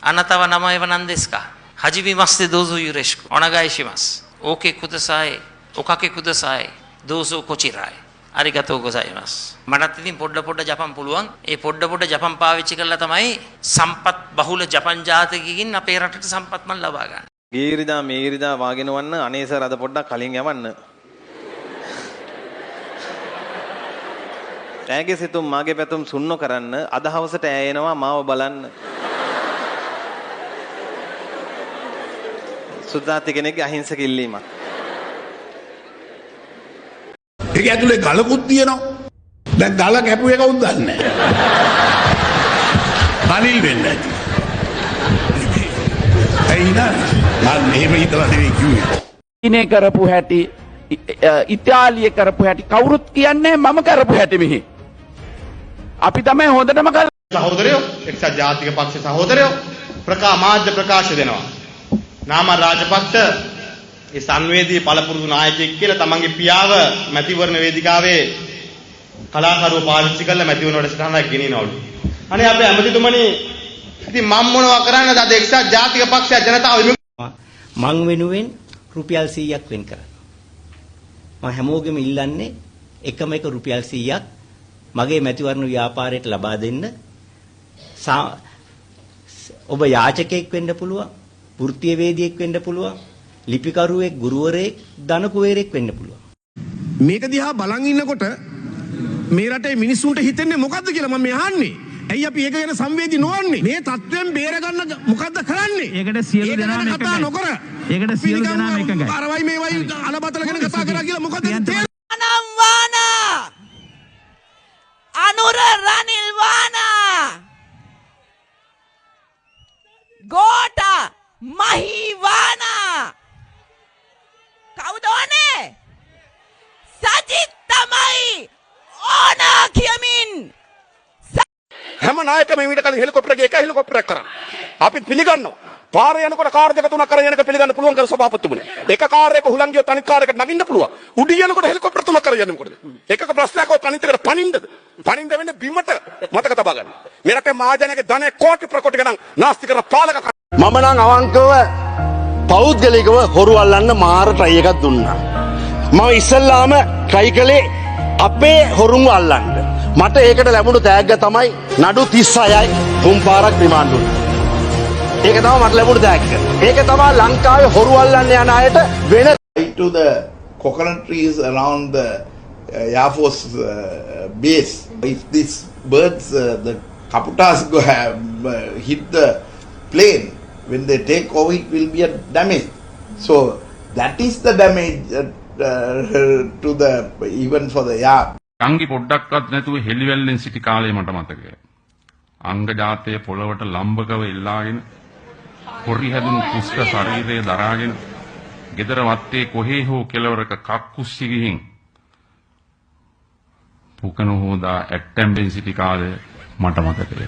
Anatava Namayava Nandeska. Hajibi Maste Dozu Yuresku. Onagaishimas. Oke Kudasai. Okake Kudasai. Dozu Kochirai. Arigatou gozaimasu. මටත් ඉතින් පොඩ ජපන් පුළුවන්. ඒ පොඩ ජපන් පාවිච්චි කරලා තමයි සම්පත් බහුල ජපන් ජාතිකයකින් අපේ රටට සම්පත් මන් ලබා ගන්න. ගීරිදා මේරිදා වාගෙනවන්න අනේ සර් අද පොඩ්ඩක් කලින් යවන්න. ඈගේ සිතුම් මාගේ පැතුම් සුන්නෝ කරන්න අද හවසට ඈ එනවා මාව බලන්න. සුද්දාති කෙනෙක්ගේ අහිංසක ඉල්ලීමක්. ඒක ඇතුලේ ගලකුත් තියෙනවා. දැන් ගල කැපුවේ කවුද දන්නේ නැහැ. කලිල් වෙන්න ඇති. ඇයිනා මම එහෙම හිතලා නෙවෙයි කිව්වේ. ඉනේ කරපු හැටි ඉතාලියේ කරපු හැටි කවුරුත් කියන්නේ මම කරපු හැටි මෙහි. අපි තමයි හොඳටම සහෝදරයෝ එක්සත් ජාතික පක්ෂ සහෝදරයෝ මාධ්‍ය ප්‍රකාශ දෙනවා. නාම රාජපක්ෂ ඒ සංවේදී පළපුරුදු නායකයෙක් කියලා තමන්ගේ පියාව මැතිවරණ වේදිකාවේ කලාකරුවෝ පාවිච්චි කරලා මැතිවරණ වැඩසටහනක් ගෙනියනවලු. අනේ අපේ ඇමතිතුමනි ඉතින් මම මොනවා කරන්නද අද එක්සත් ජාතික පක්ෂය ජනතාව මං වෙනුවෙන් රුපියල් 100ක් වෙන් කරා. මම හැමෝගෙම ඉල්ලන්නේ එකම එක රුපියල් 100ක් මගේ මැතිවරණ ව්‍යාපාරයට ලබා දෙන්න. ඔබ යාචකයෙක් වෙන්න පුළුවන්, වෘත්තීයවේදියෙක් වෙන්න පුළුවන්, ලිපිකරුවෙක්, ගුරුවරයෙක්, ධනකුවරයෙක් වෙන්න පුළුවන්. මේක දිහා බලන් ඉන්නකොට මේ රටේ මිනිස්සුන්ට හිතෙන්නේ මොකද්ද කියලා මම අහන්නේ. ඇයි අපි ඒක ගැන සංවේදී නොවන්නේ? මේ තත්ත්වයෙන් බේර ගන්න මොකද්ද කරන්නේ? ඒකට සියලු දෙනාම කතා නොකර. ඒකට සියලු දෙනාම එකඟයි. අරවයි මේවයි අලබතල ගැන කතා කරා කියලා මොකද්ද තේරෙන්නේ? අනම්වානා අනුර රනිල්වානා ගෝට මහිවානා කවුද ඕනේ? සජිත් තමයි ඕනා කියමින් හැම නායකම ඊට කලින් හෙලිකොප්ටර් එකේ හෙලිකොප්ටරයක් කරා. අපි පිළිගන්නවා. පාරේ යනකොට කාර් දෙක තුනක් කරගෙන යනක පිළිගන්න පුළුවන් කර සභාපතිතුමනේ. එක කාර් එක හුලං ගියොත් අනිත් කාර් එකට නගින්න පුළුවන්. උඩින් යනකොට හෙලිකොප්ටර් තුනක් කරගෙන යන්නේ මොකද? එකක ප්‍රශ්නයක් ඔය අනිත් එකට පනින්නද? පනින්න වෙන්නේ බිමට මතක තබා ගන්න. මේ රටේ මහජනයාගේ ධනෙ කෝටි ප්‍රකෝටි ගණන් නාස්ති කරන පාලක මම නම් අවංකව පෞද්ගලිකව හොරු අල්ලන්න මාර ට්‍රයි එකක් දුන්නා. මම ඉස්සල්ලාම ට්‍රයි කළේ අපේ හොරුන්ව අල්ලන්න. මට ඒකට ලැබුණු තෑග්ග තමයි නඩු 36යි තුන් පාරක් රිමාන්ඩ් දුන්නා. ඒක තමයි මට ලැබුණු තෑග්ග. ඒක තමයි ලංකාවේ හොරු අල්ලන්න යන අයට වෙන to the coconut trees around the Air Force base. If these birds, the kaputas go hit the plane, when they take over, it will be a damage. So that is the damage to the even for the air. අංගි පොඩ්ඩක්වත් නැතුව හෙලිවැල්ලෙන් සිටි කාලේ මට මතකයි. අංග ජාතයේ පොළවට ලම්බකව එල්ලාගෙන පොරි හැදුණු කුෂ්ඨ ශරීරයේ දරාගෙන ගෙදර වත්තේ කොහේ හෝ කෙළවරක කක්කුස්සි ගිහින් පුකන හොදා ඇට්ටැම්බෙන් සිටි කාලේ මට මතකයි.